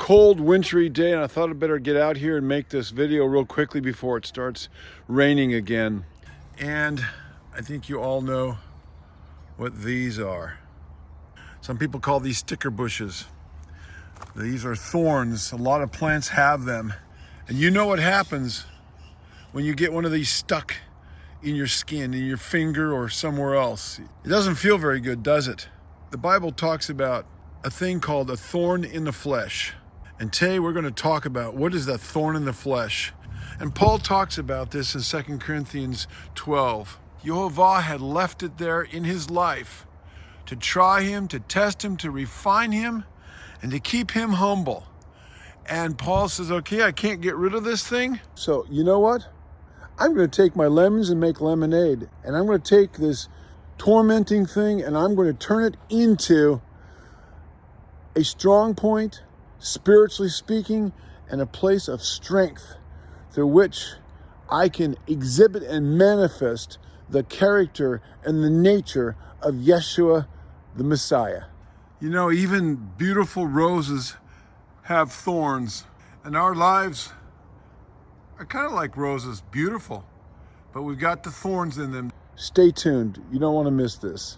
cold, wintry day, and I thought I'd better get out here and make this video real quickly before it starts raining again. And I think you all know what these are. Some people call these sticker bushes. These are thorns. A lot of plants have them. And you know what happens when you get one of these stuck in your skin, in your finger, or somewhere else. It doesn't feel very good, does it? The Bible talks about a thing called a thorn in the flesh. And today we're going to talk about what is that thorn in the flesh. And Paul talks about this in 2 Corinthians 12. Yehovah had left it there in his life to try him, to test him, to refine him, and to keep him humble. And Paul says, okay, I can't get rid of this thing. So you know what? I'm going to take my lemons and make lemonade. And I'm going to take this tormenting thing and I'm going to turn it into a strong point, spiritually speaking, and a place of strength through which I can exhibit and manifest the character and the nature of Yeshua, the Messiah. You know, even beautiful roses have thorns, and our lives are kind of like roses, beautiful, but we've got the thorns in them. Stay tuned. You don't want to miss this.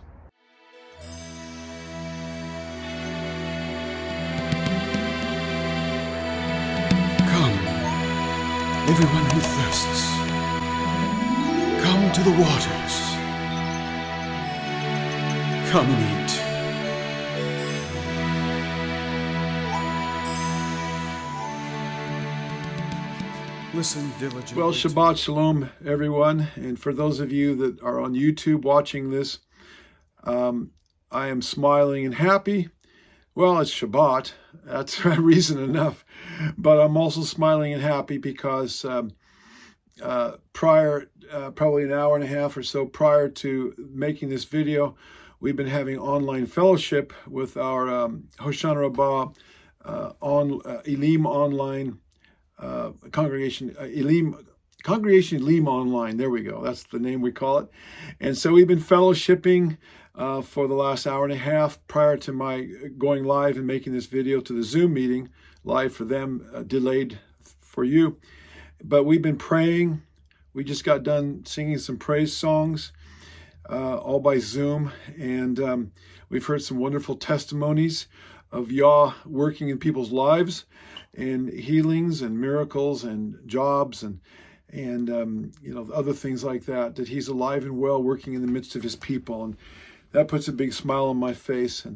Come, everyone who thirsts, come to the waters. Come and eat. Listen diligently. Well, Shabbat Shalom, everyone. And for those of you that are on YouTube watching this, I am smiling and happy. Well, it's Shabbat. That's reason enough. But I'm also smiling and happy because probably an hour and a half or so prior to making this video, we've been having online fellowship with our Hoshana Rabbah Elim online congregation, Congregation Elim Online. There we go. That's the name we call it. And so we've been fellowshipping for the last hour and a half prior to my going live and making this video to the Zoom meeting, live for them, delayed for you. But we've been praying. We just got done singing some praise songs, all by Zoom. And we've heard some wonderful testimonies of Yah working in people's lives, and healings and miracles and jobs and other things like that, that he's alive and well working in the midst of his people. And that puts a big smile on my face.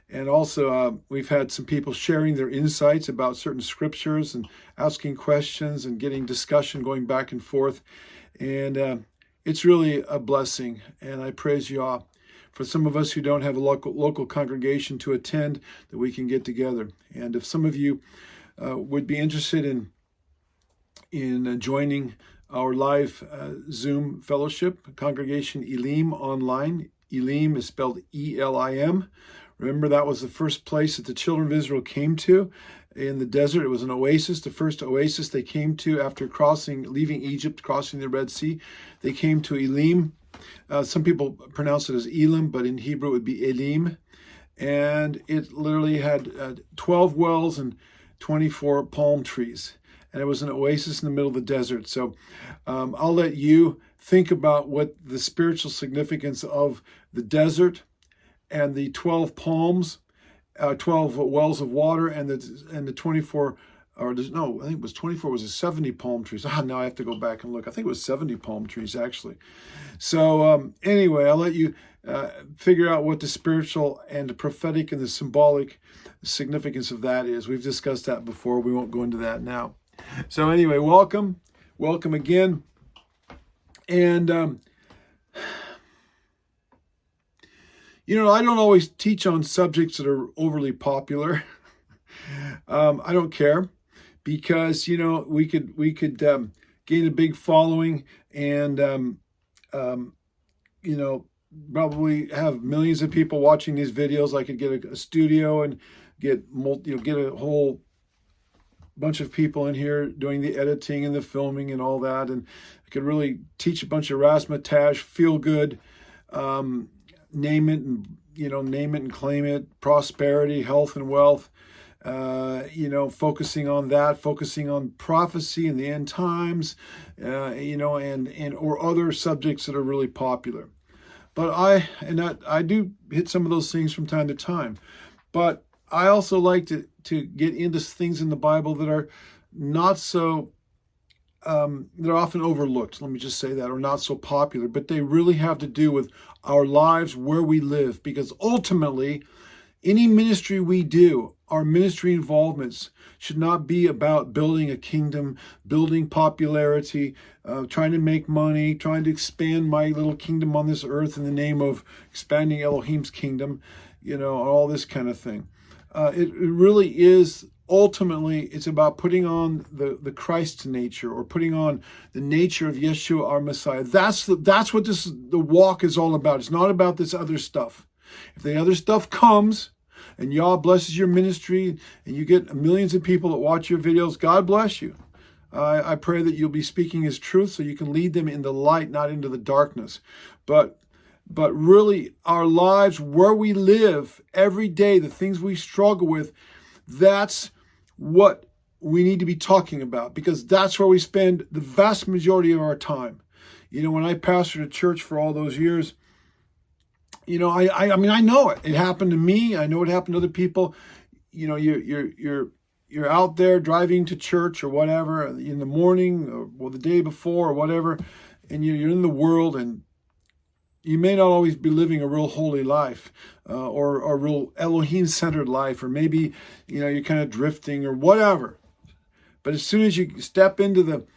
And also we've had some people sharing their insights about certain scriptures and asking questions and getting discussion going back and forth. And it's really a blessing. And I praise Yah for some of us who don't have a local congregation to attend, that we can get together. And if some of you would be interested in joining our live Zoom fellowship, Congregation Elim Online. Elim is spelled E-L-I-M. Remember, that was the first place that the children of Israel came to in the desert. It was an oasis, the first oasis they came to after leaving Egypt, crossing the Red Sea. They came to Elim. Some people pronounce it as Elim, but in Hebrew it would be Elim. And it literally had 12 wells and 24 palm trees. And it was an oasis in the middle of the desert. So I'll let you think about what the spiritual significance of the desert and the 12 palms, 12 wells of water, and the 24, I think it was 24, was it 70 palm trees? Now I have to go back and look. I think it was 70 palm trees, actually. So anyway, I'll let you figure out what the spiritual and the prophetic and the symbolic significance of that is. We've discussed that before. We won't go into that now. So anyway, welcome again. And I don't always teach on subjects that are overly popular. I don't care, because we could gain a big following and probably have millions of people watching these videos. I could get a studio and get a whole bunch of people in here doing the editing and the filming and all that, and I could really teach a bunch of razzmatazz, feel good, name it and claim it, prosperity, health and wealth, focusing on that, focusing on prophecy and the end times, and or other subjects that are really popular. But I do hit some of those things from time to time. But I also like to get into things in the Bible that are not so, they're often overlooked, let me just say that, or not so popular, but they really have to do with our lives, where we live, because ultimately, any ministry we do, our ministry involvements should not be about building a kingdom, building popularity, trying to make money, trying to expand my little kingdom on this earth in the name of expanding Elohim's kingdom, all this kind of thing. It really is, ultimately, it's about putting on the Christ nature, or putting on the nature of Yeshua, our Messiah. That's what the walk is all about. It's not about this other stuff. If the other stuff comes, and Yah blesses your ministry, and you get millions of people that watch your videos, God bless you. I pray that you'll be speaking His truth so you can lead them in the light, not into the darkness. But really, our lives, where we live every day, the things we struggle with, that's what we need to be talking about, because that's where we spend the vast majority of our time. When I pastored a church for all those years, I know it. It happened to me. I know it happened to other people. You're out there driving to church or whatever in the morning or the day before or whatever, and you're in the world, and you may not always be living a real holy life, or a real Elohim-centered life, or maybe you're kind of drifting or whatever. But as soon as you step into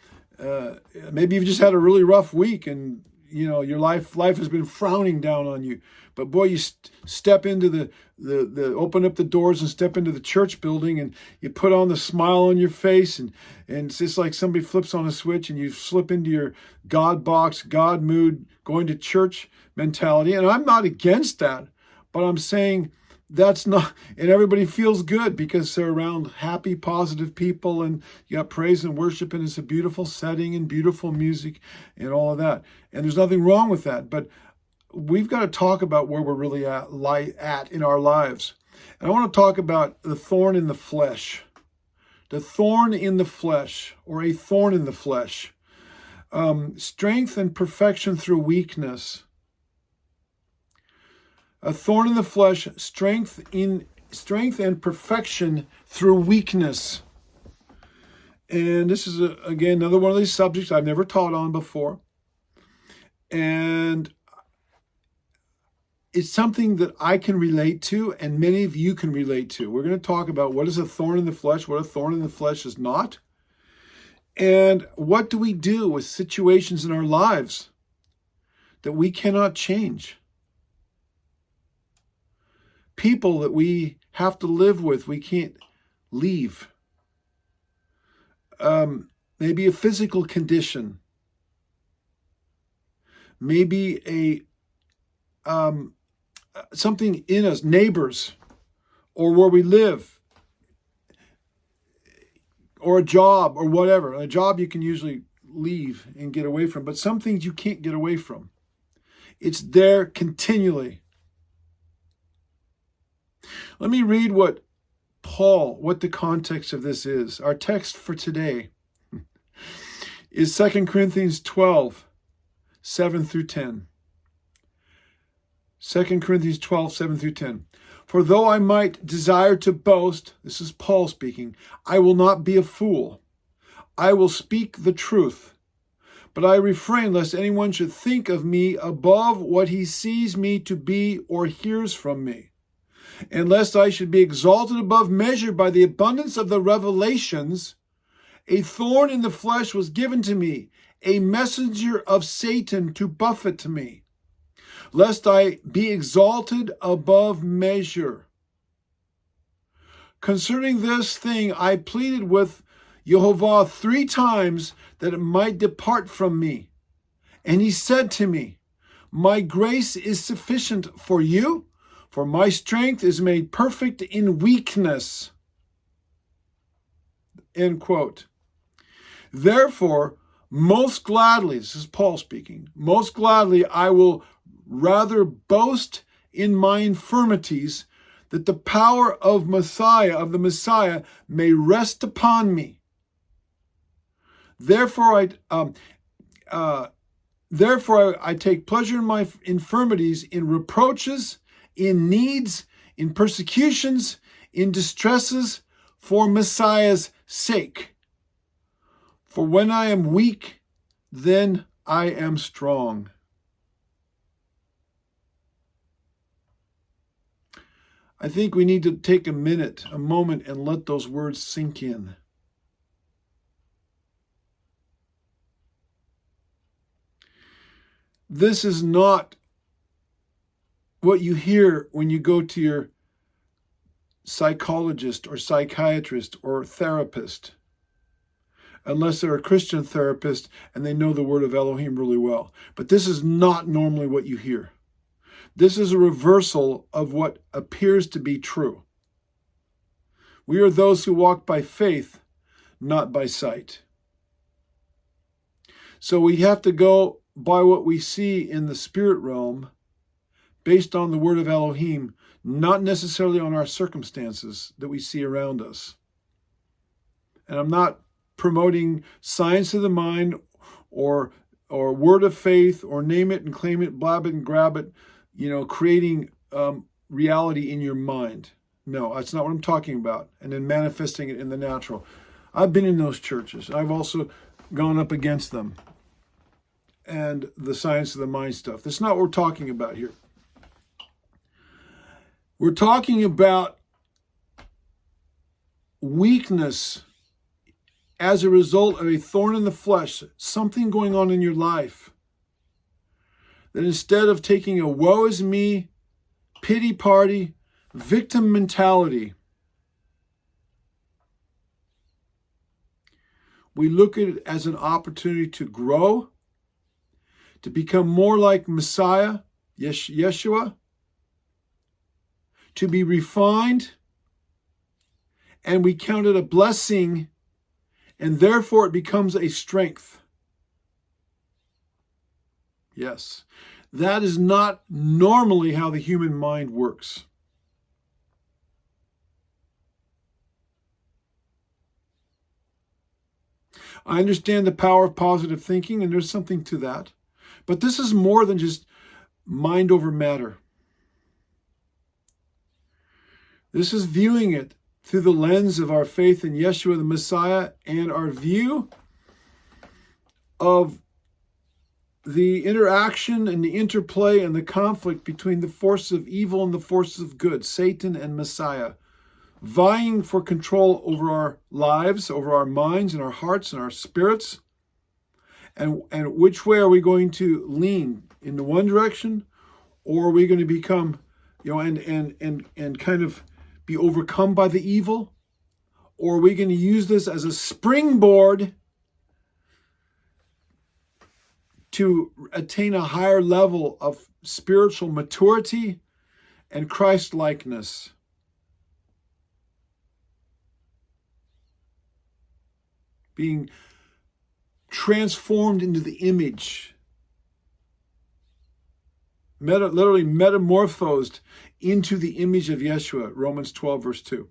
maybe you've just had a really rough week, and your life has been frowning down on you. But boy, you step into the open up the doors and step into the church building, and you put on the smile on your face, and it's just like somebody flips on a switch, and you slip into your God box, God mood, going to church mentality. And I'm not against that, but I'm saying that's not, and everybody feels good because they're around happy, positive people, and you got praise and worship, and it's a beautiful setting and beautiful music and all of that. And there's nothing wrong with that, but we've got to talk about where we're really at in our lives. And I want to talk about the thorn in the flesh. The thorn in the flesh, or a thorn in the flesh. Strength and perfection through weakness. A thorn in the flesh, strength and perfection through weakness. And this is, again, another one of these subjects I've never taught on before. And it's something that I can relate to, and many of you can relate to. We're going to talk about what is a thorn in the flesh, what a thorn in the flesh is not, and what do we do with situations in our lives that we cannot change. People that we have to live with, we can't leave. Maybe a physical condition. Maybe something in us, neighbors, or where we live, or a job, or whatever. A job you can usually leave and get away from, but some things you can't get away from. It's there continually. Let me read what the context of this is. Our text for today is 2 Corinthians 12, 7 through 10. 2 Corinthians 12, 7 through 10. For though I might desire to boast, this is Paul speaking, I will not be a fool. I will speak the truth. But I refrain lest anyone should think of me above what he sees me to be or hears from me. And lest I should be exalted above measure by the abundance of the revelations, a thorn in the flesh was given to me, a messenger of Satan to buffet me, lest I be exalted above measure. Concerning this thing, I pleaded with Jehovah 3 times that it might depart from me. And he said to me, my grace is sufficient for you, for my strength is made perfect in weakness. End quote. Therefore, most gladly, this is Paul speaking, most gladly I will rather boast in my infirmities, that the power of the Messiah, may rest upon me. Therefore, I take pleasure in my infirmities, in reproaches, in needs, in persecutions, in distresses, for Messiah's sake. For when I am weak, then I am strong. I think we need to take a moment, and let those words sink in. This is not what you hear when you go to your psychologist or psychiatrist or therapist, unless they're a Christian therapist and they know the word of Elohim really well. But this is not normally what you hear. This is a reversal of what appears to be true. We are those who walk by faith, not by sight. So we have to go by what we see in the spirit realm, based on the word of Elohim, not necessarily on our circumstances that we see around us. And I'm not promoting science of the mind or word of faith or name it and claim it, blab it and grab it, creating reality in your mind. No, that's not what I'm talking about. And then manifesting it in the natural. I've been in those churches. I've also gone up against them and the science of the mind stuff. That's not what we're talking about here. We're talking about weakness as a result of a thorn in the flesh, something going on in your life. That instead of taking a woe is me, pity party, victim mentality, we look at it as an opportunity to grow, to become more like Messiah, Yeshua, to be refined, and we count it a blessing, and therefore it becomes a strength. Yes, that is not normally how the human mind works. I understand the power of positive thinking, and there's something to that. But this is more than just mind over matter. This is viewing it through the lens of our faith in Yeshua the Messiah and our view of the interaction and the interplay and the conflict between the forces of evil and the forces of good, Satan and Messiah, vying for control over our lives, over our minds and our hearts and our spirits. And which way are we going to lean? In the one direction, or are we going to become, and kind of be overcome by the evil? Or are we going to use this as a springboard to attain a higher level of spiritual maturity and Christ-likeness? Being transformed into the image, literally metamorphosed into the image of Yeshua, Romans 12, verse 2.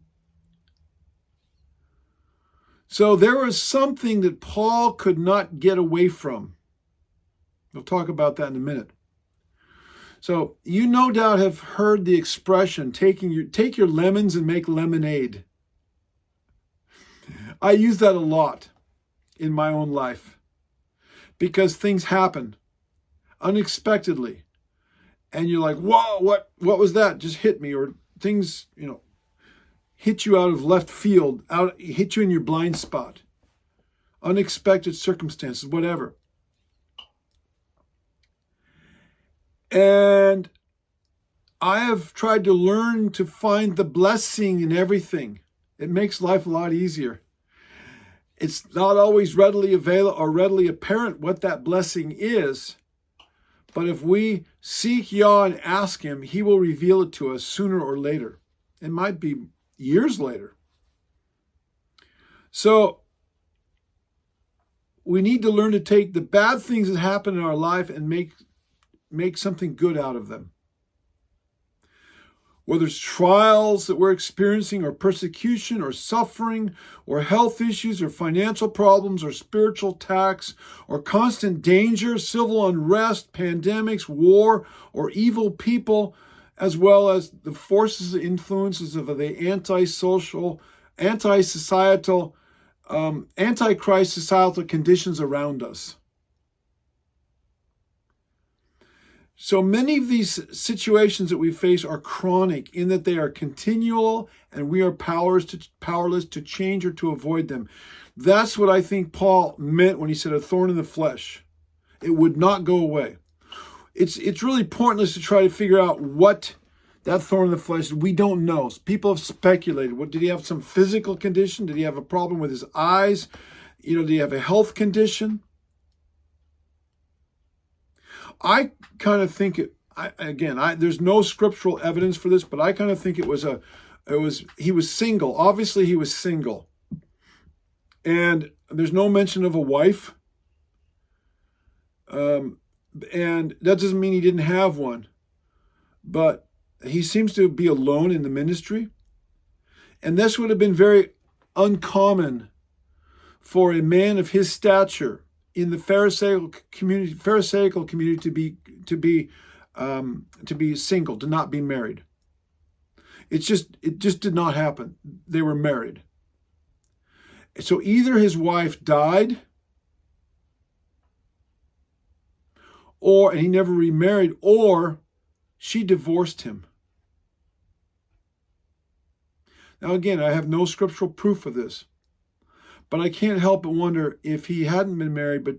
So there was something that Paul could not get away from. We'll talk about that in a minute. So you no doubt have heard the expression, take your lemons and make lemonade. I use that a lot in my own life because things happen unexpectedly. And you're like, whoa, what was that? Just hit me. Or things, hit you out of left field, hit you in your blind spot. Unexpected circumstances, whatever. And I have tried to learn to find the blessing in everything. It makes life a lot easier. It's not always readily available or readily apparent what that blessing is. But if we seek Yah and ask Him, He will reveal it to us sooner or later. It might be years later. So we need to learn to take the bad things that happen in our life and make something good out of them. whether it's trials that we're experiencing, or persecution, or suffering, or health issues, or financial problems, or spiritual attacks, or constant danger, civil unrest, pandemics, war, or evil people, as well as the forces and influences of the antisocial, anti-societal, antichrist societal conditions around us. So many of these situations that we face are chronic in that they are continual, and we are powerless to change or to avoid them. That's what I think Paul meant when he said a thorn in the flesh. It would not go away. It's really pointless to try to figure out what that thorn in the flesh is. We don't know. People have speculated. What, did he have some physical condition? Did he have a problem with his eyes? Did he have a health condition? I kind of think there's no scriptural evidence for this, but I kind of think he was single. Obviously he was single. And there's no mention of a wife. And that doesn't mean he didn't have one, but he seems to be alone in the ministry. And this would have been very uncommon for a man of his stature in the Pharisaical community to be single, to not be married. It just did not happen. They were married. So either his wife died, and he never remarried, or she divorced him. Now again, I have no scriptural proof of this, but I can't help but wonder if he hadn't been married, but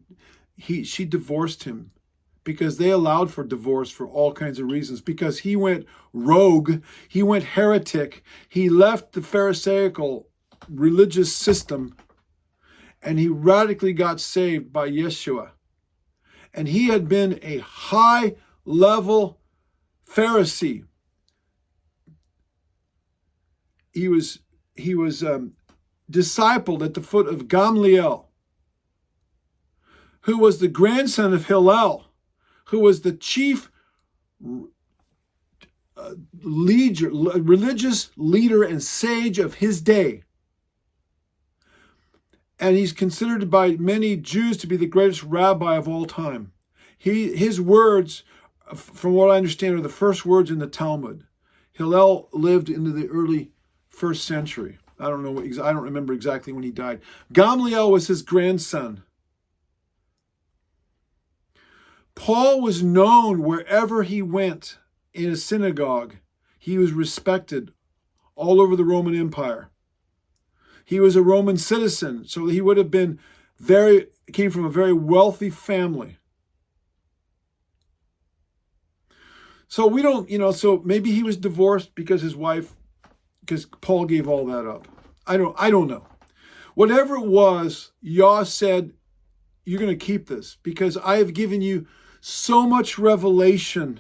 she divorced him, because they allowed for divorce for all kinds of reasons, because he went rogue, he went heretic, he left the Pharisaical religious system, and he radically got saved by Yeshua. And he had been a high-level Pharisee. He was discipled at the foot of Gamliel, who was the grandson of Hillel, who was the chief religious leader and sage of his day. And he's considered by many Jews to be the greatest rabbi of all time. His words, from what I understand, are the first words in the Talmud. Hillel lived into the early 1st century. I don't remember exactly when he died. Gamliel was his grandson. Paul was known wherever he went in a synagogue. He was respected all over the Roman Empire. He was a Roman citizen, so he would have been came from a very wealthy family. So we don't, so maybe he was divorced because Paul gave all that up. I don't know. Whatever it was, Yah said, you're going to keep this because I have given you so much revelation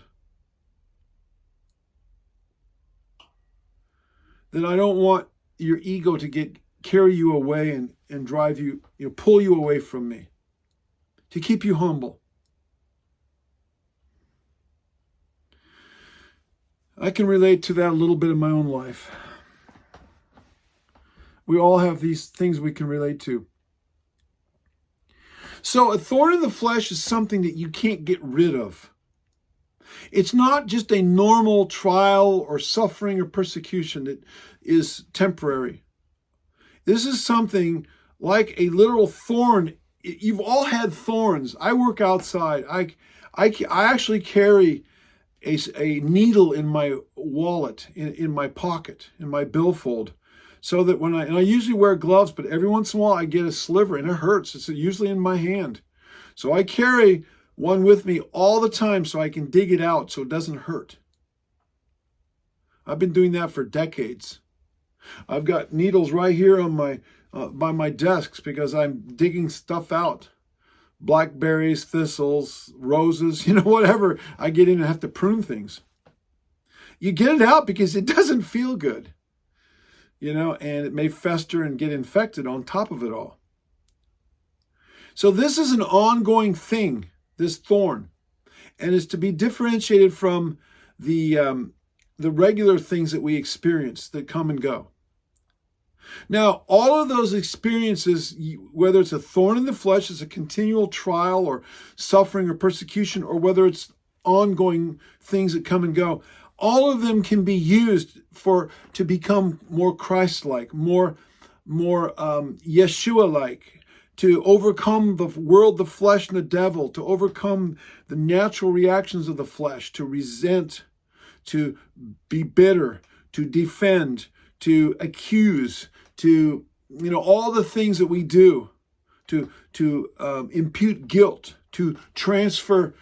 that I don't want your ego to carry you away and drive you, pull you away from me, to keep you humble. I can relate to that a little bit in my own life. We all have these things we can relate to. So a thorn in the flesh is something that you can't get rid of. It's not just a normal trial or suffering or persecution that is temporary. This is something like a literal thorn. You've all had thorns. I work outside. I actually carry a needle in my wallet, in my pocket, in my billfold, so that I usually wear gloves, but every once in a while I get a sliver and it hurts. It's usually in my hand. So I carry one with me all the time so I can dig it out so it doesn't hurt. I've been doing that for decades. I've got needles right here on by my desks because I'm digging stuff out. Blackberries, thistles, roses, whatever. I get in and have to prune things. You get it out because it doesn't feel good, and it may fester and get infected on top of it all. So this is an ongoing thing, this thorn, and is to be differentiated from the the regular things that we experience that come and go. Now, all of those experiences, whether it's a thorn in the flesh, it's a continual trial or suffering or persecution, or whether it's ongoing things that come and go, all of them can be used to become more Christ-like, more Yeshua-like, to overcome the world, the flesh, and the devil, to overcome the natural reactions of the flesh, to resent, to be bitter, to defend, to accuse, to, all the things that we do, to impute guilt, to transfer,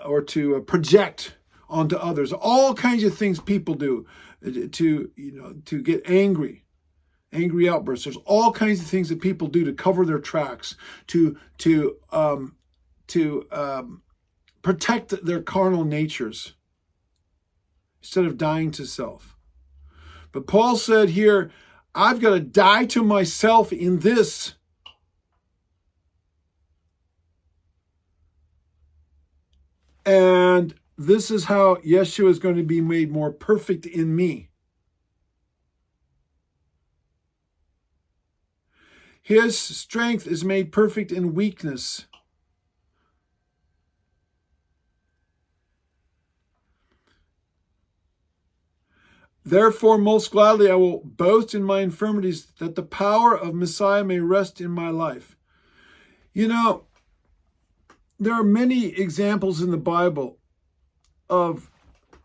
or to project onto others. All kinds of things people do to get angry outbursts. There's all kinds of things that people do to cover their tracks, to protect their carnal natures instead of dying to self. But Paul said here, I've got to die to myself in this. And this is how Yeshua is going to be made more perfect in me. His strength is made perfect in weakness. Therefore, most gladly I will boast in my infirmities, that the power of Messiah may rest in my life. There are many examples in the Bible of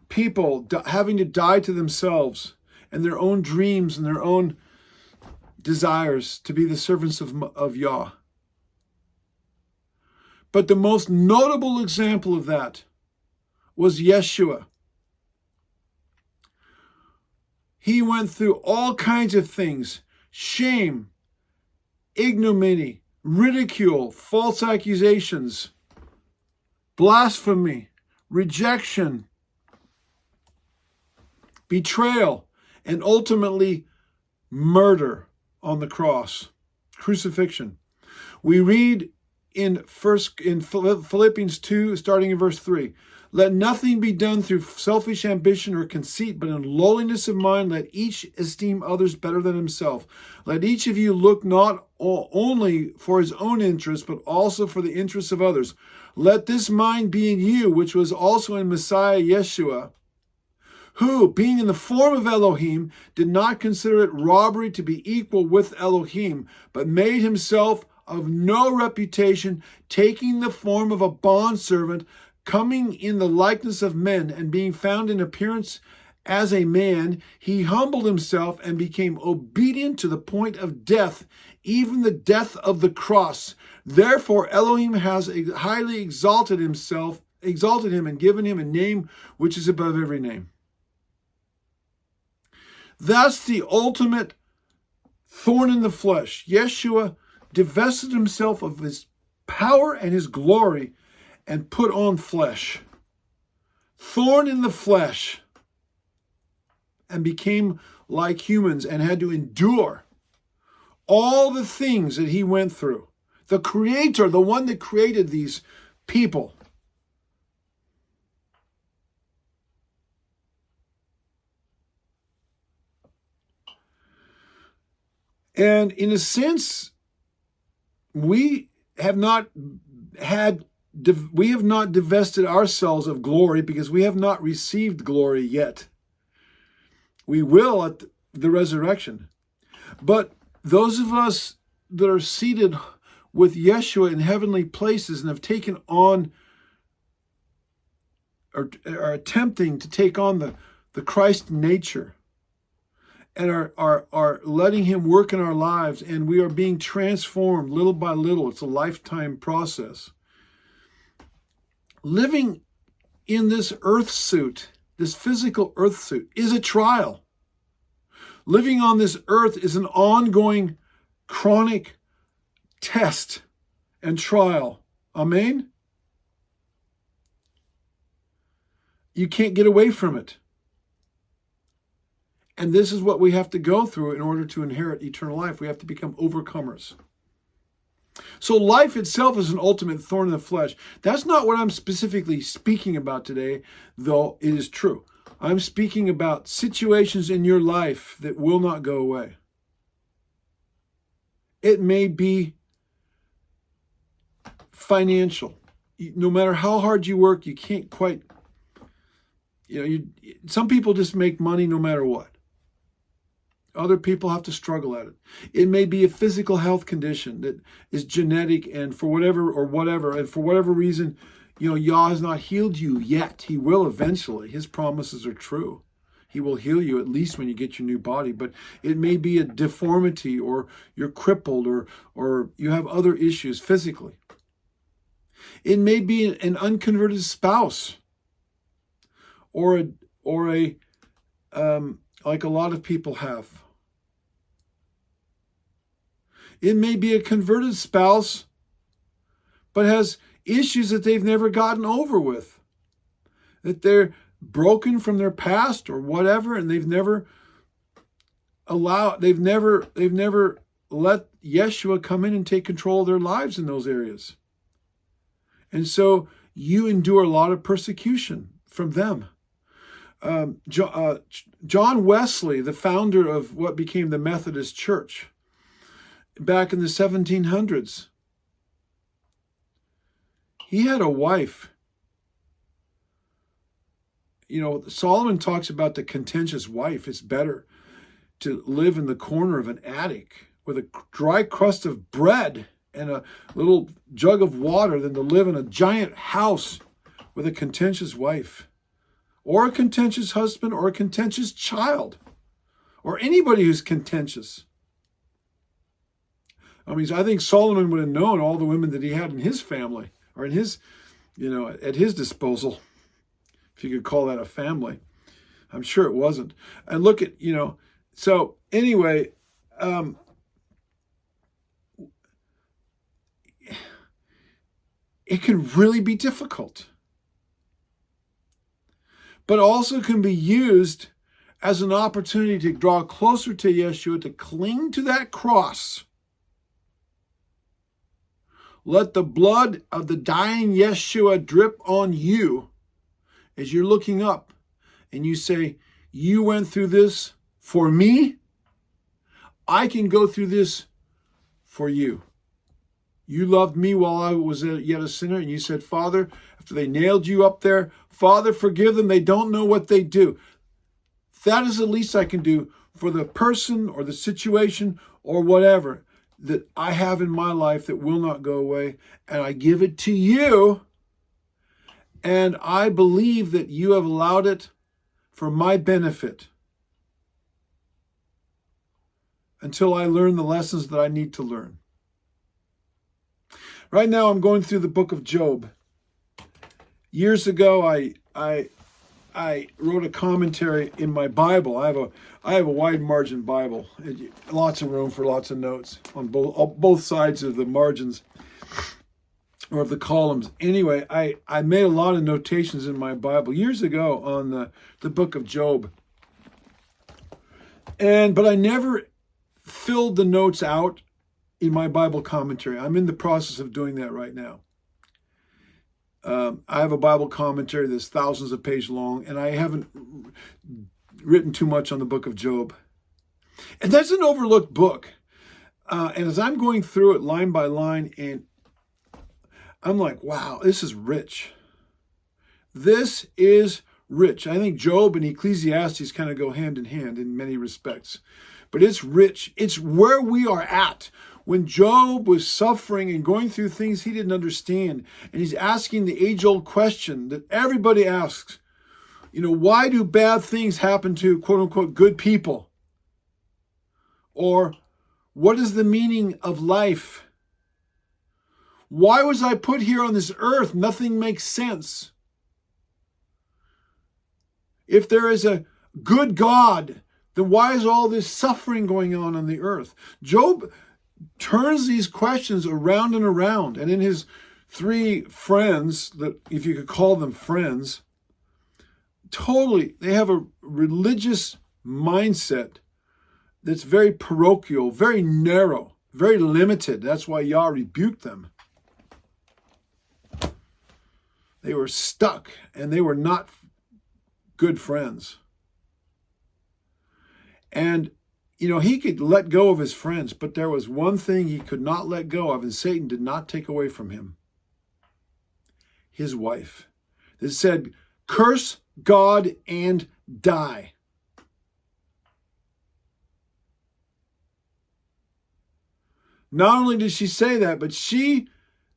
people having to die to themselves and their own dreams and their own desires to be the servants of Yah. But the most notable example of that was Yeshua. He went through all kinds of things: shame, ignominy, ridicule, false accusations, blasphemy, rejection, betrayal, and ultimately murder on the cross, crucifixion. We read in Philippians 2, starting in verse 3, let nothing be done through selfish ambition or conceit, but in lowliness of mind, let each esteem others better than himself. Let each of you look not only for his own interest, but also for the interests of others. Let this mind be in you, which was also in Messiah Yeshua, who, being in the form of Elohim, did not consider it robbery to be equal with Elohim, but made himself of no reputation, taking the form of a bondservant, coming in the likeness of men, and being found in appearance as a man, he humbled himself and became obedient to the point of death, even the death of the cross. Therefore Elohim has highly exalted him and given him a name which is above every name. That's the ultimate thorn in the flesh. Yeshua divested himself of his power and his glory and put on flesh. Thorn in the flesh. And became like humans and had to endure all the things that he went through. The Creator, the one that created these people. And in a sense, we have not divested ourselves of glory because we have not received glory yet. We will at the resurrection. But those of us that are seated with Yeshua in heavenly places and have taken on or are attempting to take on the Christ nature and are letting him work in our lives, and we are being transformed little by little. It's a lifetime process. Living in this earth suit, this physical earth suit, is a trial. Living on this earth is an ongoing, chronic test and trial. Amen? You can't get away from it. And this is what we have to go through in order to inherit eternal life. We have to become overcomers. So life itself is an ultimate thorn in the flesh. That's not what I'm specifically speaking about today, though it is true. I'm speaking about situations in your life that will not go away. It may be financial. No matter how hard you work, you can't quite, some people just make money no matter what. Other people have to struggle at it. It may be a physical health condition that is genetic, and for whatever reason, Yah has not healed you yet. He will eventually. His promises are true. He will heal you at least when you get your new body. But it may be a deformity, or you're crippled, or you have other issues physically. It may be an unconverted spouse, or a like a lot of people have. It may be a converted spouse, but has issues that they've never gotten over with, that they're broken from their past or whatever, and they've never let Yeshua come in and take control of their lives in those areas. And so you endure a lot of persecution from them. John Wesley, the founder of what became the Methodist Church back in the 1700s, he had a wife. Solomon talks about the contentious wife. It's better to live in the corner of an attic with a dry crust of bread and a little jug of water than to live in a giant house with a contentious wife, or a contentious husband, or a contentious child, or anybody who's contentious. I think Solomon would have known all the women that he had in his family, or in his, at his disposal, if you could call that a family. I'm sure it wasn't. And look at, so anyway, it can really be difficult, but also can be used as an opportunity to draw closer to Yeshua, to cling to that cross. Let the blood of the dying Yeshua drip on you as you're looking up, and you say, you went through this for me. I can go through this for you. You loved me while I was yet a sinner, and you said, Father, after they nailed you up there, Father, forgive them. They don't know what they do. That is the least I can do for the person or the situation or whatever that I have in my life that will not go away. And I give it to you. And I believe that you have allowed it for my benefit until I learn the lessons that I need to learn. Right now, I'm going through the book of Job. Years ago, I wrote a commentary in my Bible. I have a wide margin Bible, lots of room for lots of notes on both sides of the margins or of the columns. Anyway, I made a lot of notations in my Bible years ago on the book of Job, but I never filled the notes out in my Bible commentary. I'm in the process of doing that right now. I have a Bible commentary that's thousands of pages long, and I haven't written too much on the book of Job. And that's an overlooked book. And as I'm going through it line by line, and I'm like, wow, this is rich. This is rich. I think Job and Ecclesiastes kind of go hand in hand in many respects. But it's rich. It's where we are at. When Job was suffering and going through things he didn't understand, and he's asking the age-old question that everybody asks, why do bad things happen to quote-unquote good people? Or what is the meaning of life? Why was I put here on this earth? Nothing makes sense. If there is a good God, then why is all this suffering going on the earth? Job turns these questions around and around. And in his three friends, that if you could call them friends, they have a religious mindset that's very parochial, very narrow, very limited. That's why Yah rebuked them. They were stuck, and they were not good friends. And, he could let go of his friends, but there was one thing he could not let go of, and Satan did not take away from him. His wife. It said, curse God and die. Not only did she say that, but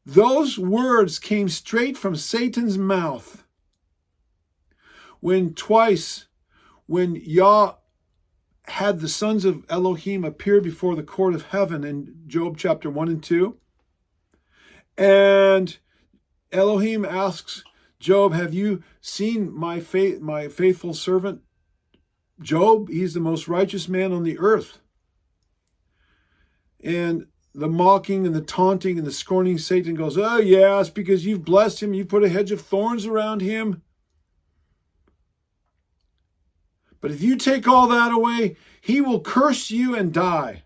those words came straight from Satan's mouth. When Yah had the sons of Elohim appear before the court of heaven in Job chapter 1 and 2. And Elohim asks Job, have you seen my faithful servant Job? He's the most righteous man on the earth. And the mocking and the taunting and the scorning Satan goes, oh yeah, it's because you've blessed him. You put a hedge of thorns around him. But if you take all that away, he will curse you and die.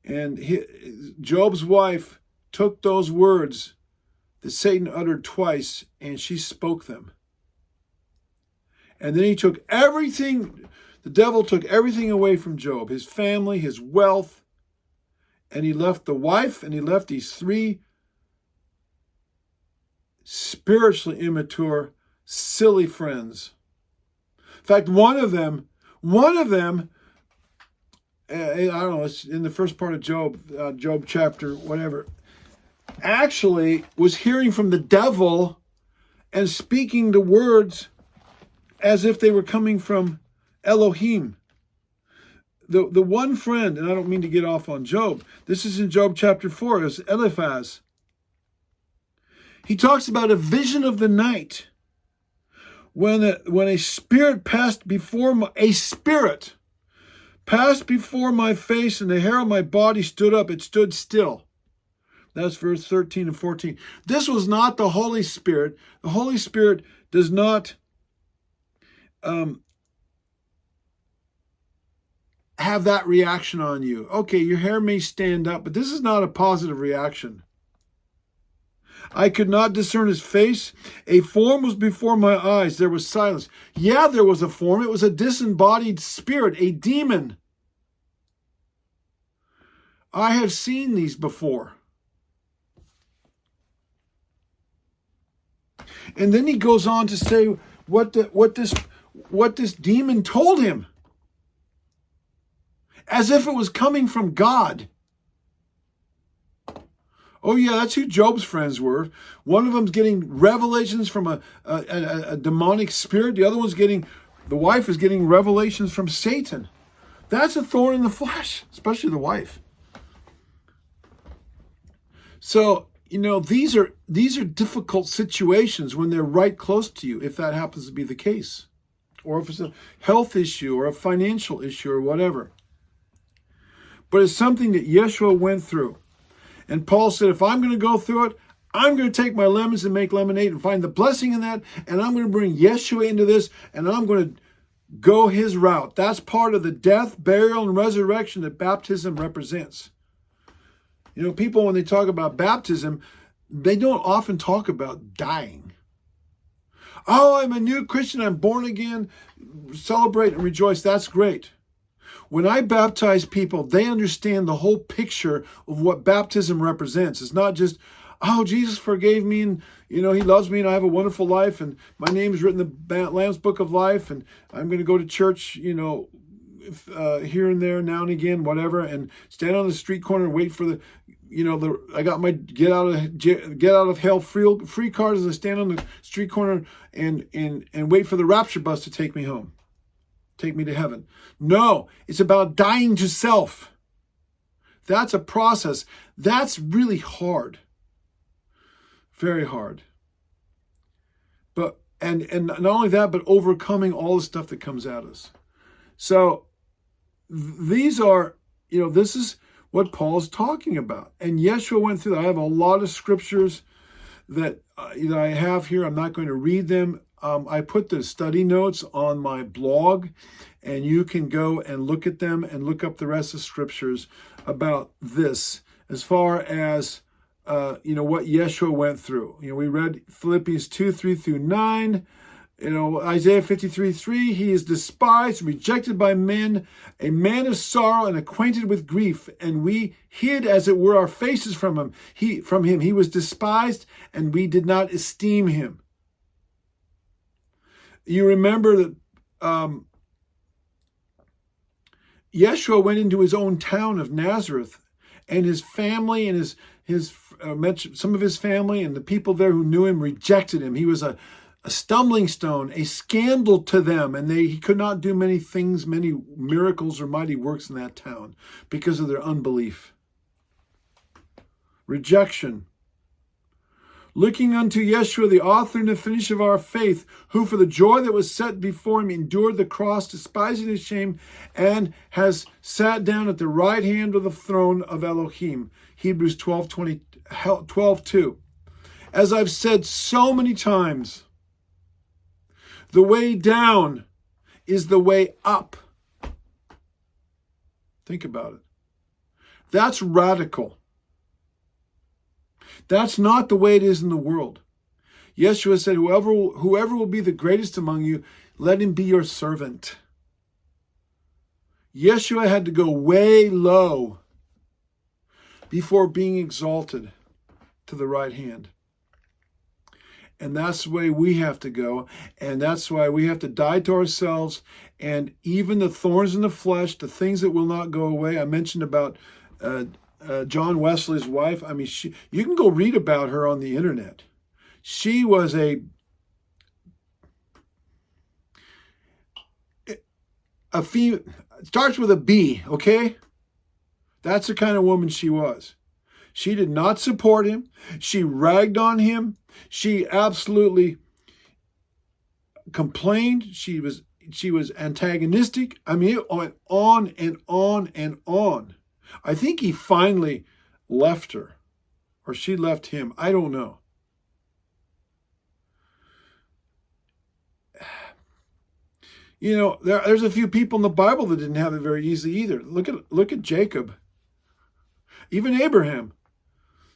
And Job's wife took those words that Satan uttered twice, and she spoke them. And then he took everything, the devil took everything away from Job, his family, his wealth, and he left the wife, and he left these 3 spiritually immature, silly friends. In fact, one of them, I don't know, it's in the first part of Job chapter, whatever, actually was hearing from the devil and speaking the words as if they were coming from Elohim. The one friend, and I don't mean to get off on Job, this is in Job chapter 4, it's Eliphaz. He talks about a vision of the night when a spirit passed before my face, and the hair on my body stood up. It stood still. That's verse 13 and 14. This was not the Holy Spirit. The Holy Spirit does not have that reaction on you. Okay, your hair may stand up, but this is not a positive reaction. I could not discern his face. A form was before my eyes. There was silence. Yeah, there was a form. It was a disembodied spirit, a demon. I have seen these before. And then he goes on to say what this demon told him, as if it was coming from God. Oh yeah, that's who Job's friends were. One of them's getting revelations from a demonic spirit. The wife is getting revelations from Satan. That's a thorn in the flesh, especially the wife. So, these are difficult situations when they're right close to you, if that happens to be the case. Or if it's a health issue or a financial issue or whatever. But it's something that Yeshua went through. And Paul said, if I'm going to go through it, I'm going to take my lemons and make lemonade and find the blessing in that. And I'm going to bring Yeshua into this, and I'm going to go his route. That's part of the death, burial, and resurrection that baptism represents. People, when they talk about baptism, they don't often talk about dying. Oh, I'm a new Christian. I'm born again. Celebrate and rejoice. That's great. When I baptize people, they understand the whole picture of what baptism represents. It's not just, oh, Jesus forgave me and, he loves me and I have a wonderful life and my name is written in the Lamb's Book of Life and I'm going to go to church, here and there, now and again, whatever, and stand on the street corner and wait for I got my get out of hell free card as I stand on the street corner and wait for the rapture bus to take me home. Take me to heaven. No, it's about dying to self. That's a process. That's really hard. Very hard. But and not only that, but overcoming all the stuff that comes at us. So these are, this is what Paul's talking about. And Yeshua went through that. I have a lot of scriptures that I have here. I'm not going to read them. I put the study notes on my blog, and you can go and look at them and look up the rest of scriptures about this as far as what Yeshua went through. We read Philippians 2:3-9. Isaiah 53:3, he is despised, rejected by men, a man of sorrow and acquainted with grief, and we hid, as it were, our faces from him. He was despised, and we did not esteem him. You remember that Yeshua went into his own town of Nazareth, and his family and some of his family and the people there who knew him rejected him. He was a stumbling stone, a scandal to them, and he could not do many things, many miracles or mighty works in that town because of their unbelief. Rejection. Looking unto Yeshua, the author and the finisher of our faith, who for the joy that was set before him endured the cross, despising his shame, and has sat down at the right hand of the throne of Elohim. Hebrews 12:2. As I've said so many times, the way down is the way up. Think about it. That's radical. That's not the way it is in the world. Yeshua said, whoever will be the greatest among you, let him be your servant. Yeshua had to go way low before being exalted to the right hand. And that's the way we have to go. And that's why we have to die to ourselves. And even the thorns in the flesh, the things that will not go away. I mentioned about John Wesley's wife. I mean, you can go read about her on the internet. She was a female. It starts with a B, okay? That's the kind of woman she was. She did not support him. She ragged on him. She absolutely complained. She was antagonistic. I mean, it went on and on and on. I think he finally left her, or she left him. I don't know. There's a few people in the Bible that didn't have it very easy either. Look at Jacob. Even Abraham.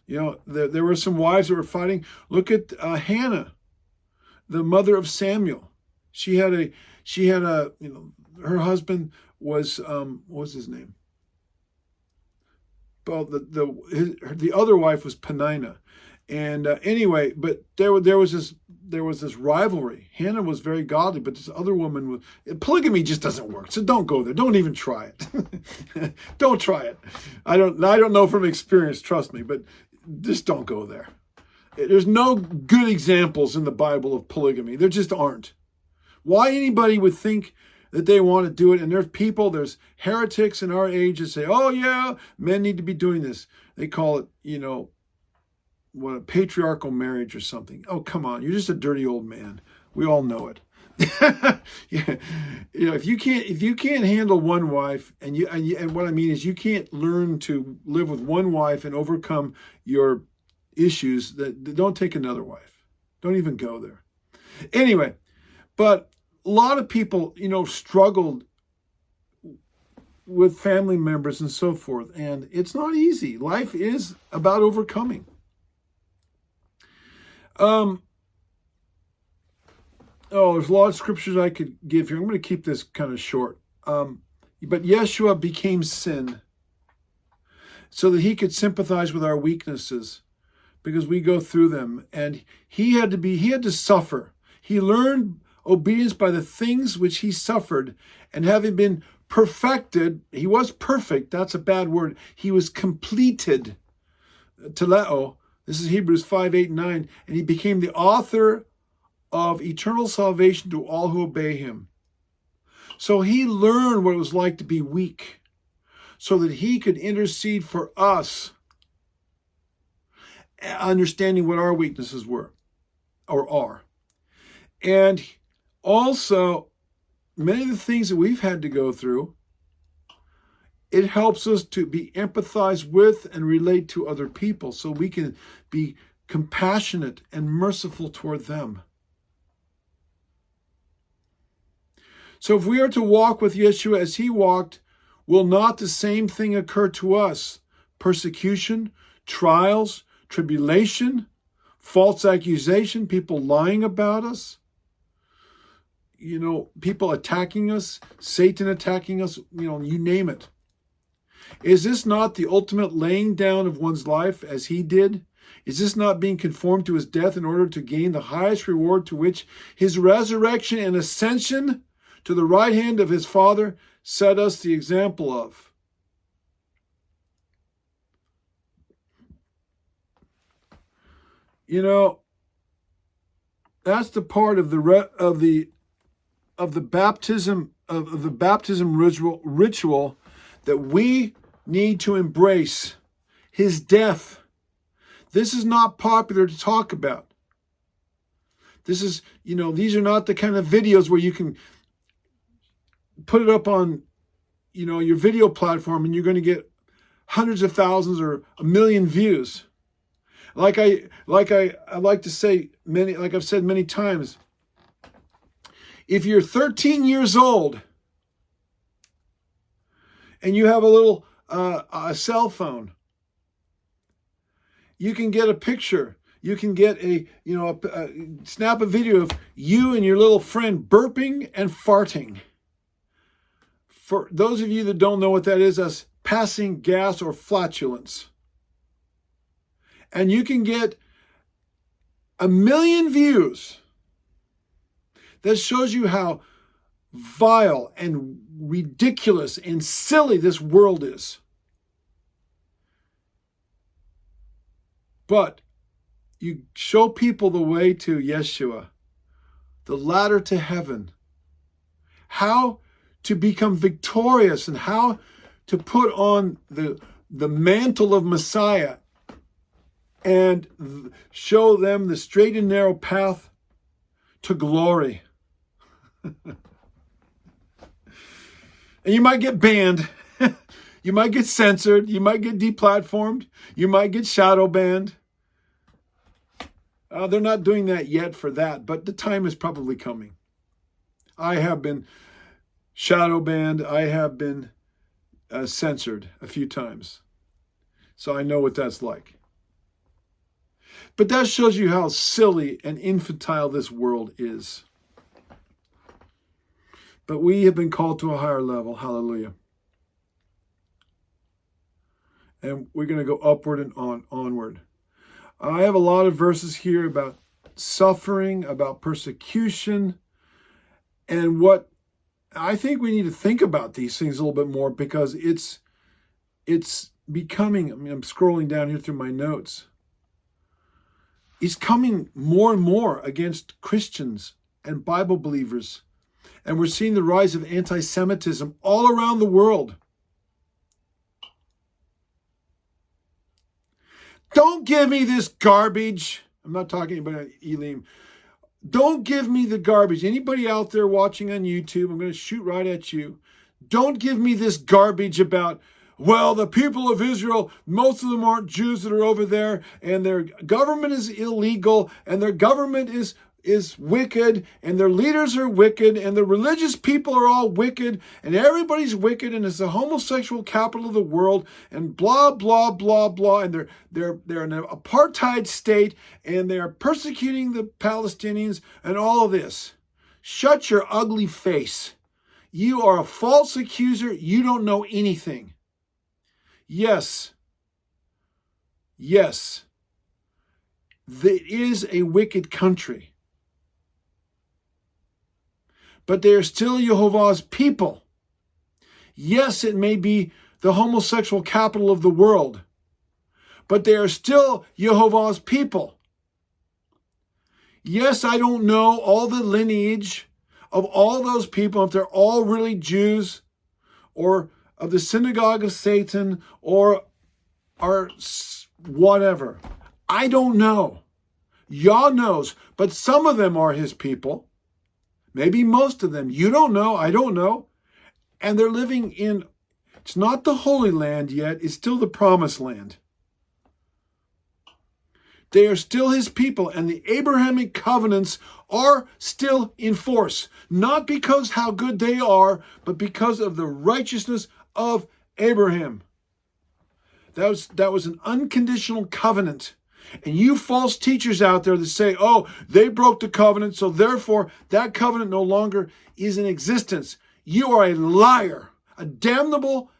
There were some wives that were fighting. Look at Hannah, the mother of Samuel. She had a, her husband was, what was his name? Well, the other wife was Peninnah. And anyway, but there was this rivalry. Hannah was very godly, but this other woman was. Polygamy just doesn't work. So don't go there. Don't even try it. Don't try it. I don't know from experience. Trust me, but just don't go there. There's no good examples in the Bible of polygamy. There just aren't. Why anybody would think that they want to do it? And there's heretics in our age that say, "Oh yeah, men need to be doing this." They call it, what, a patriarchal marriage or something. Oh, come on. You're just a dirty old man. We all know it. Yeah. If you can't handle one wife, and what I mean is you can't learn to live with one wife and overcome your issues, that don't take another wife. Don't even go there. Anyway, but a lot of people, struggled with family members and so forth, and it's not easy. Life is about overcoming. There's a lot of scriptures I could give here. I'm going to keep this kind of short. But Yeshua became sin so that he could sympathize with our weaknesses, because we go through them. And he had to suffer. He learned obedience by the things which he suffered, and having been perfected, he was perfect. That's a bad word. He was completed. Teleo. This is Hebrews 5:8-9. And he became the author of eternal salvation to all who obey him. So he learned what it was like to be weak, so that he could intercede for us, understanding what our weaknesses were or are. And also, many of the things that we've had to go through, it helps us to be empathized with and relate to other people, so we can be compassionate and merciful toward them. So if we are to walk with Yeshua as he walked, will not the same thing occur to us? Persecution, trials, tribulation, false accusation, people lying about us, people attacking us, Satan attacking us, you name it. Is this not the ultimate laying down of one's life as he did? Is this not being conformed to his death in order to gain the highest reward, to which his resurrection and ascension to the right hand of his Father set us the example of? That's the part of the baptism ritual that we need to embrace. His death. This is not popular to talk about. This is, these are not the kind of videos where you can put it up on, your video platform and you're going to get hundreds of thousands or a million views. Like I like to say like I've said many times, if you're 13 years old and you have a little a cell phone, you can get a picture. You can get snap a video of you and your little friend burping and farting. For those of you that don't know what that is, that's passing gas or flatulence. And you can get 1 million views. That shows you how vile and ridiculous and silly this world is. But you show people the way to Yeshua, the ladder to heaven, how to become victorious and how to put on the mantle of Messiah and show them the straight and narrow path to glory. And you might get banned. You might get censored. You might get deplatformed. You might get shadow banned. They're not doing that yet for that, but the time is probably coming. I have been shadow banned. I have been censored a few times. So I know what that's like. But that shows you how silly and infantile this world is. But we have been called to a higher level. Hallelujah. And we're going to go upward and onward. I have a lot of verses here about suffering, about persecution, and what I think we need to think about these things a little bit more, because it's becoming, I'm scrolling down here through my notes. It's coming more and more against Christians and Bible believers. And we're seeing the rise of anti-Semitism all around the world. Don't give me this garbage. I'm not talking about Elim. Don't give me the garbage. Anybody out there watching on YouTube, I'm going to shoot right at you. Don't give me this garbage about, well, the people of Israel, most of them aren't Jews that are over there, and their government is illegal, and their government is wicked, and their leaders are wicked, and the religious people are all wicked, and everybody's wicked, and it's the homosexual capital of the world, and blah, blah, blah, blah, and they're in an apartheid state, and they're persecuting the Palestinians, and all of this. Shut your ugly face. You are a false accuser. You don't know anything. Yes, it is a wicked country. But they are still Jehovah's people. Yes, it may be the homosexual capital of the world, but they are still Jehovah's people. Yes, I don't know all the lineage of all those people, if they're all really Jews, or of the synagogue of Satan, or whatever. I don't know. Yah knows, but some of them are his people. Maybe most of them. You don't know. I don't know. And they're living in, it's not the Holy Land yet. It's still the Promised Land. They are still his people, and the Abrahamic covenants are still in force. Not because how good they are, but because of the righteousness of Abraham. That was an unconditional covenant. And you false teachers out there that say, oh, they broke the covenant, so therefore that covenant no longer is in existence. You are a liar, a damnable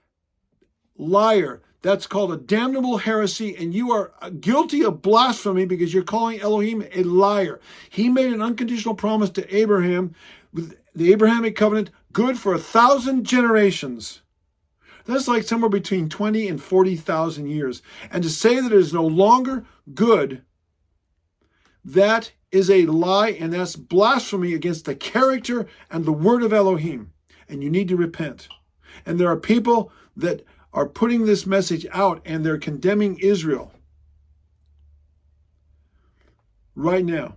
liar. That's called a damnable heresy, and you are guilty of blasphemy because you're calling Elohim a liar. He made an unconditional promise to Abraham with the Abrahamic covenant, good for 1,000 generations. That's like somewhere between 20 and 40,000 years. And to say that it is no longer good, that is a lie, and that's blasphemy against the character and the word of Elohim. And you need to repent. And there are people that are putting this message out, and they're condemning Israel right now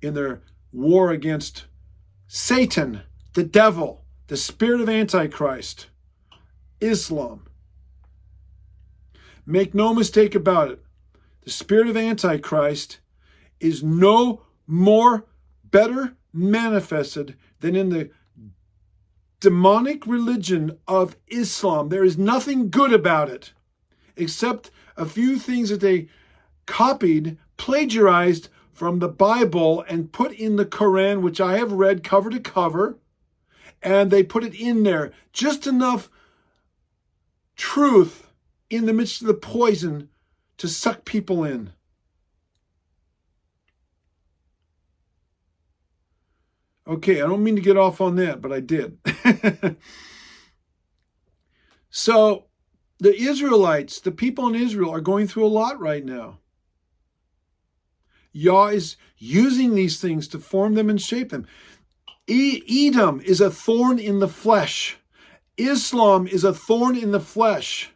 in their war against Satan, the devil, the spirit of Antichrist, Islam. Make no mistake about it. The spirit of Antichrist is no more better manifested than in the demonic religion of Islam. There is nothing good about it except a few things that they copied, plagiarized from the Bible and put in the Quran, which I have read cover to cover, and they put it in there. Just enough truth in the midst of the poison to suck people in. Okay, I don't mean to get off on that, but I did. So, the Israelites, the people in Israel, are going through a lot right now. Yah is using these things to form them and shape them. Edom is a thorn in the flesh. Islam is a thorn in the flesh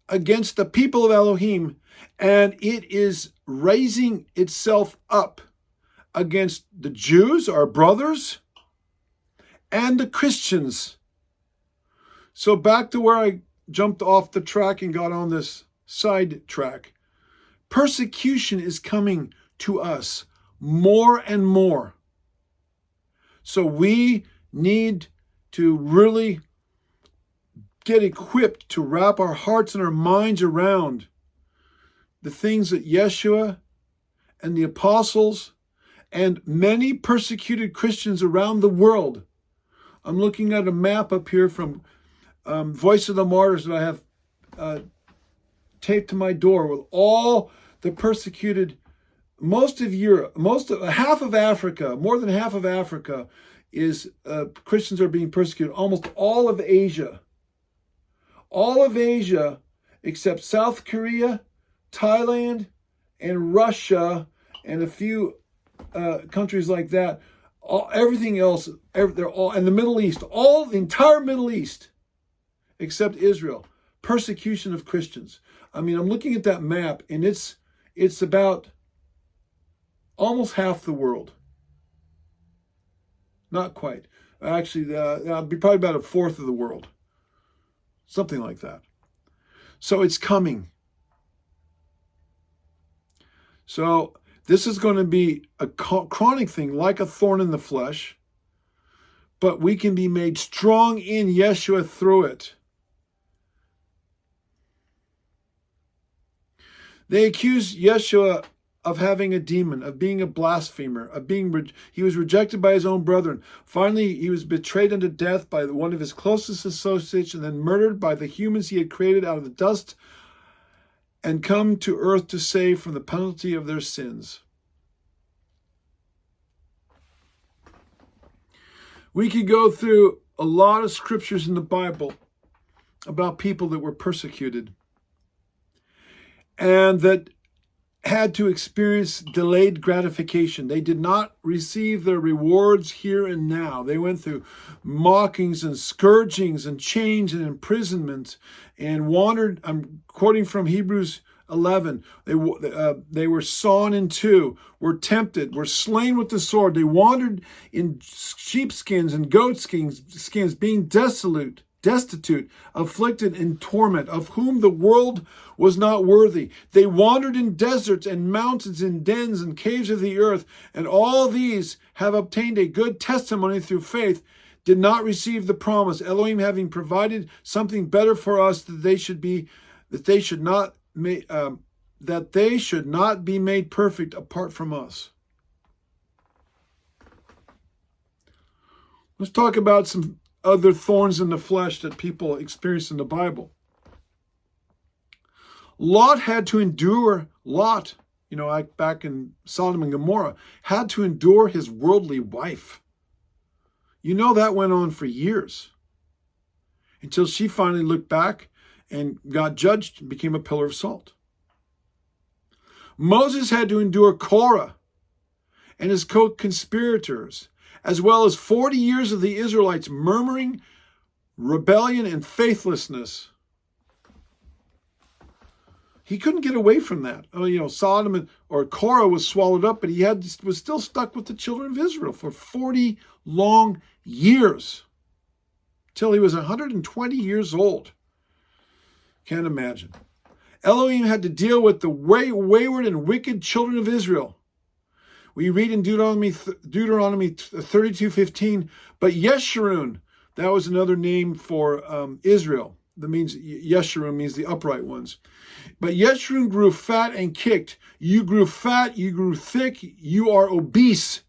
against the people of Elohim, and it is raising itself up against the Jews, our brothers, and the Christians. So back to where I jumped off the track and got on this side track. Persecution is coming to us more and more. So we need to really get equipped to wrap our hearts and our minds around the things that Yeshua and the apostles and many persecuted Christians around the world. I'm looking at a map up here from Voice of the Martyrs that I have taped to my door with all the persecuted, most of Europe, half of Africa, more than half of Africa is Christians are being persecuted. Almost all of Asia. All of Asia except South Korea, Thailand, and Russia, and a few countries like that. Everything else, they're all, and the Middle East, all the entire Middle East, except Israel. Persecution of Christians. I mean, I'm looking at that map, and it's about almost half the world. Not quite. Actually, it'll be probably about a fourth of the world. Something like that. So it's coming. So this is going to be a chronic thing, like a thorn in the flesh, but we can be made strong in Yeshua through it. They accuse Yeshua of having a demon, of being a blasphemer, he was rejected by his own brethren. Finally, he was betrayed unto death by one of his closest associates, and then murdered by the humans he had created out of the dust, and come to earth to save from the penalty of their sins. We could go through a lot of scriptures in the Bible about people that were persecuted and that had to experience delayed gratification. They did not receive their rewards here and now. They went through mockings and scourgings and chains and imprisonment and wandered. I'm quoting from Hebrews 11. They were sawn in two, were tempted, were slain with the sword. They wandered in sheepskins and goatskins, being destitute, afflicted, in torment, of whom the world was not worthy. They wandered in deserts and mountains, in dens and caves of the earth, and all these have obtained a good testimony through faith, did not receive the promise, Elohim having provided something better for us, that they should that they should not be made perfect apart from us. Let's talk about some other thorns in the flesh that people experience in the Bible. Lot had to endure, back in Sodom and Gomorrah, had to endure his worldly wife. That went on for years until she finally looked back and got judged and became a pillar of salt. Moses had to endure Korah and his co-conspirators, as well as 40 years of the Israelites murmuring, rebellion, and faithlessness. He couldn't get away from that. Sodom or Korah was swallowed up, but he was still stuck with the children of Israel for 40 long years, till he was 120 years old. Can't imagine. Elohim had to deal with the wayward and wicked children of Israel. We read in Deuteronomy 32:15, but Yeshurun, that was another name for Israel. That means Yeshurun means the upright ones. But Yeshurun grew fat and kicked. You grew fat, you grew thick, you are obese.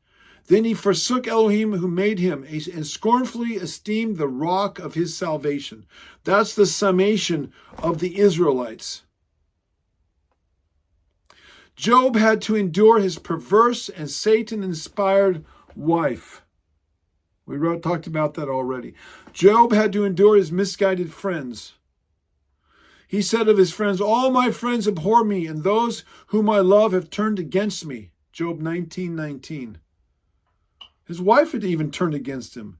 Then he forsook Elohim who made him and scornfully esteemed the rock of his salvation. That's the summation of the Israelites. Job had to endure his perverse and Satan-inspired wife. We talked about that already. Job had to endure his misguided friends. He said of his friends, all my friends abhor me, and those whom I love have turned against me. Job 19:19. His wife had even turned against him.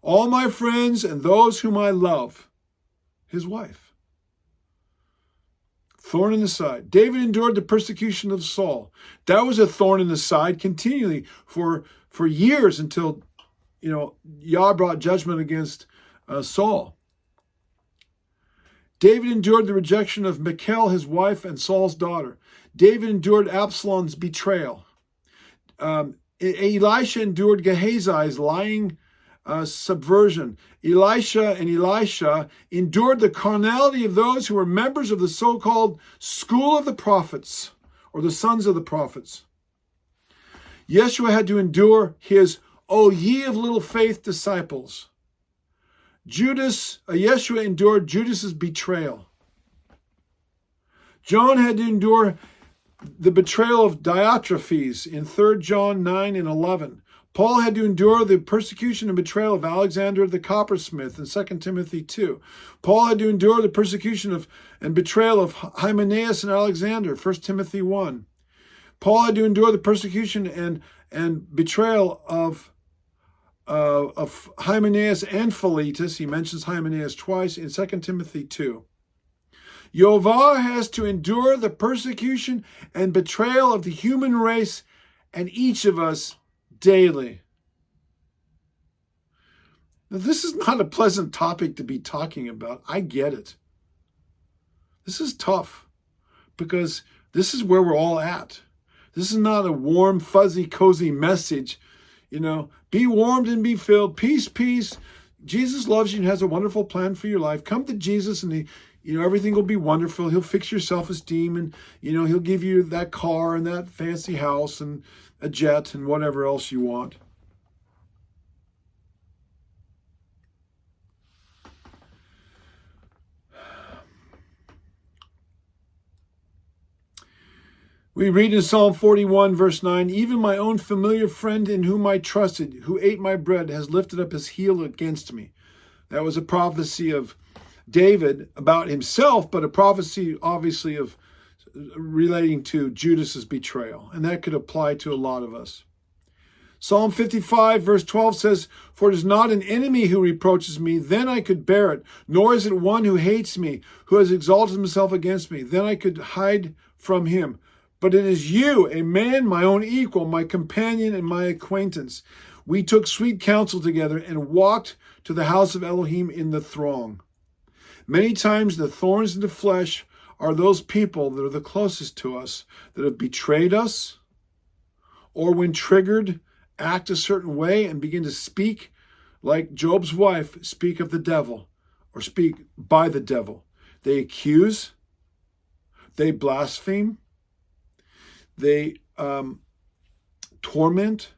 All my friends and those whom I love. His wife. Thorn in the side. David endured the persecution of Saul. That was a thorn in the side continually for years until, Yah brought judgment against Saul. David endured the rejection of Michal, his wife, and Saul's daughter. David endured Absalom's betrayal. Elisha endured Gehazi's lying subversion. Elisha and Elisha endured the carnality of those who were members of the so-called school of the prophets, or the sons of the prophets. Yeshua had to endure his, O ye of little faith, disciples. Yeshua endured Judas's betrayal. John had to endure the betrayal of Diotrephes in 3 John 9 and 11. Paul had to endure the persecution and betrayal of Alexander the coppersmith in 2 Timothy 2. Paul had to endure the persecution and betrayal of Hymenaeus and Alexander, 1 Timothy 1. Paul had to endure the persecution and betrayal of Hymenaeus and Philetus. He mentions Hymenaeus twice in 2 Timothy 2. Yehovah has to endure the persecution and betrayal of the human race and each of us daily. Now, this is not a pleasant topic to be talking about. I get it. This is tough because this is where we're all at. This is not a warm, fuzzy, cozy message. Be warmed and be filled. Peace, peace. Jesus loves you and has a wonderful plan for your life. Come to Jesus and everything will be wonderful. He'll fix your self-esteem and, he'll give you that car and that fancy house and a jet and whatever else you want. We read in Psalm 41, verse 9, even my own familiar friend in whom I trusted, who ate my bread, has lifted up his heel against me. That was a prophecy of David about himself, but a prophecy obviously of relating to Judas's betrayal. And that could apply to a lot of us. Psalm 55, verse 12 says, for it is not an enemy who reproaches me, then I could bear it. Nor is it one who hates me, who has exalted himself against me. Then I could hide from him. But it is you, a man, my own equal, my companion and my acquaintance. We took sweet counsel together and walked to the house of Elohim in the throng. Many times the thorns in the flesh are those people that are the closest to us that have betrayed us, or when triggered, act a certain way and begin to speak like Job's wife, speak of the devil or speak by the devil. They accuse, They blaspheme. They torment.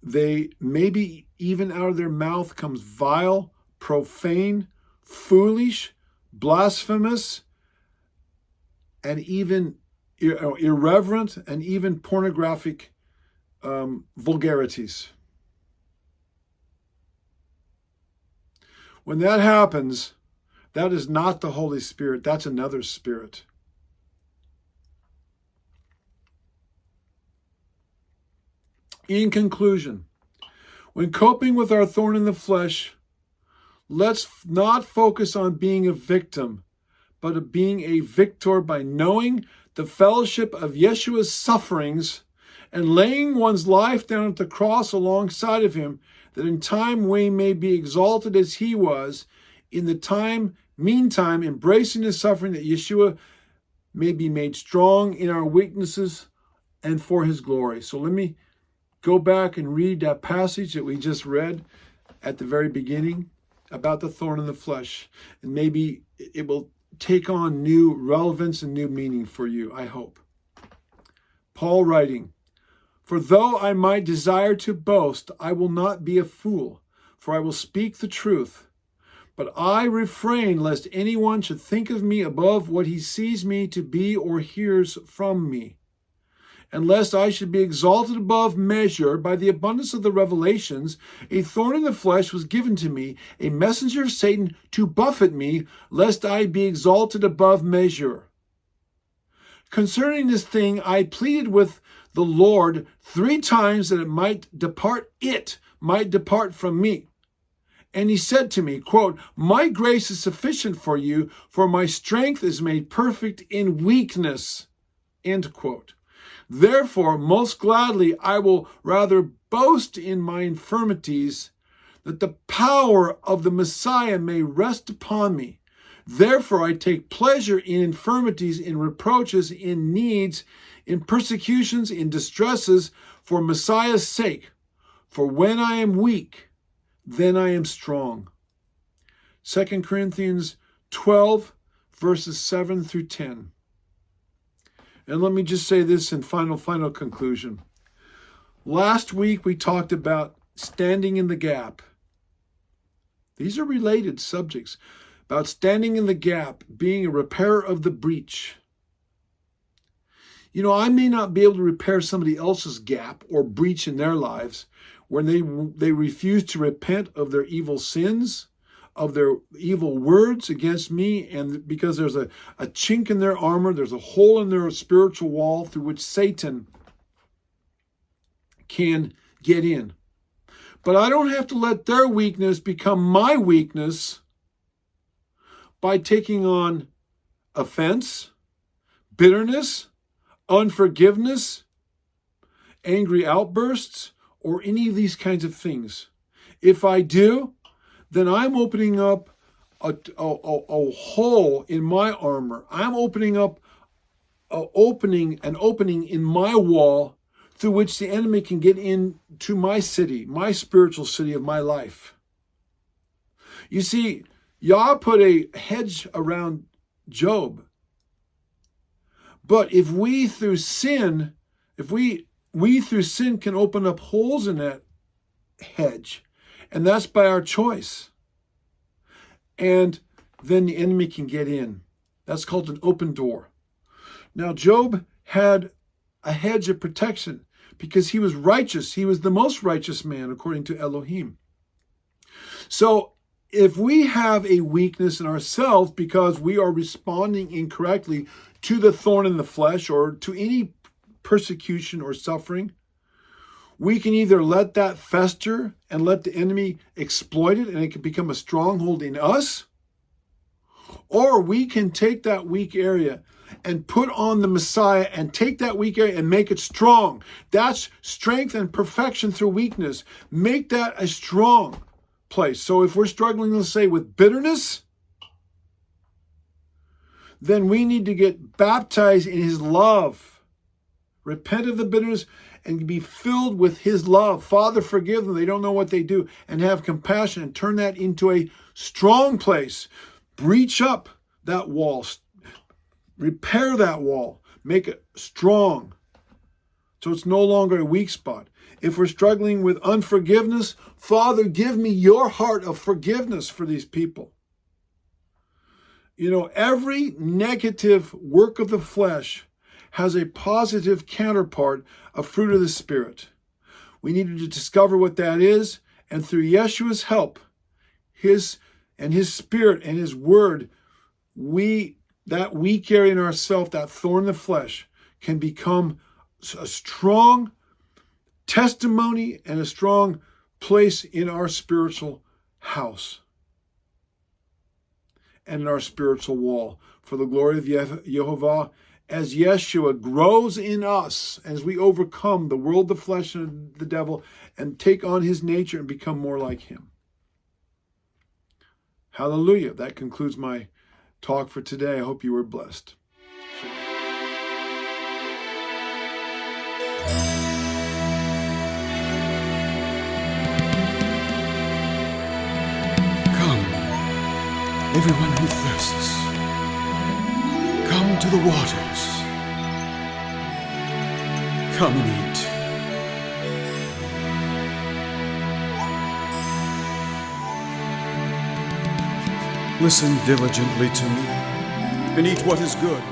They maybe even out of their mouth comes vile, profane, foolish, blasphemous, and even irreverent and even pornographic vulgarities. When that happens, that is not the Holy Spirit. That's another spirit. In conclusion, when coping with our thorn in the flesh, let's not focus on being a victim, but of being a victor by knowing the fellowship of Yeshua's sufferings and laying one's life down at the cross alongside of him, that in time we may be exalted as he was, in the meantime, embracing his suffering, that Yeshua may be made strong in our weaknesses and for his glory. So let me go back and read that passage that we just read at the very beginning about the thorn in the flesh. And maybe it will take on new relevance and new meaning for you, I hope. Paul writing, "For though I might desire to boast, I will not be a fool, for I will speak the truth. But I refrain lest anyone should think of me above what he sees me to be or hears from me. And lest I should be exalted above measure by the abundance of the revelations, a thorn in the flesh was given to me, a messenger of Satan to buffet me, lest I be exalted above measure. Concerning this thing, I pleaded with the Lord 3 times that it might depart from me. And he said to me, quote, 'My grace is sufficient for you, for my strength is made perfect in weakness,' end quote. Therefore, most gladly, I will rather boast in my infirmities, that the power of the Messiah may rest upon me. Therefore, I take pleasure in infirmities, in reproaches, in needs, in persecutions, in distresses, for Messiah's sake. For when I am weak, then I am strong." 2 Corinthians 12, verses 7 through 10. And let me just say this in final conclusion. Last week we talked about standing in the gap. These are related subjects. About standing in the gap, being a repairer of the breach. You know, I may not be able to repair somebody else's gap or breach in their lives when they refuse to repent of their evil sins, of their evil words against me, and because there's a chink in their armor, there's a hole in their spiritual wall through which Satan can get in. But I don't have to let their weakness become my weakness by taking on offense, bitterness, unforgiveness, angry outbursts, or any of these kinds of things. If I do, then I'm opening up a hole in my armor. I'm opening up an opening in my wall through which the enemy can get into my city, my spiritual city of my life. You see, Yah put a hedge around Job. But if we through sin, can open up holes in that hedge, and that's by our choice. And then the enemy can get in. That's called an open door. Now, Job had a hedge of protection because he was righteous. He was the most righteous man, according to Elohim. So, if we have a weakness in ourselves because we are responding incorrectly to the thorn in the flesh or to any persecution or suffering, we can either let that fester and let the enemy exploit it and it can become a stronghold in us, or we can take that weak area and put on the Messiah and take that weak area and make it strong. That's strength and perfection through weakness. Make that a strong place. So if we're struggling, let's say, with bitterness, then we need to get baptized in his love. Repent of the bitterness and be filled with his love. Father, forgive them. They don't know what they do. And have compassion and turn that into a strong place. Breach up that wall. Repair that wall. Make it strong so it's no longer a weak spot. If we're struggling with unforgiveness, Father, give me your heart of forgiveness for these people. You know, every negative work of the flesh has a positive counterpart, a fruit of the Spirit. We need to discover what that is, and through Yeshua's help, His Spirit and His Word, that weak area in ourselves, that thorn in the flesh, can become a strong testimony and a strong place in our spiritual house and in our spiritual wall. For the glory of Yehovah, as Yeshua grows in us, as we overcome the world, the flesh, and the devil, and take on His nature and become more like Him. Hallelujah. That concludes my talk for today. I hope you were blessed. Come, everyone who thirsts. Come to the waters. Come and eat. Listen diligently to me, and eat what is good.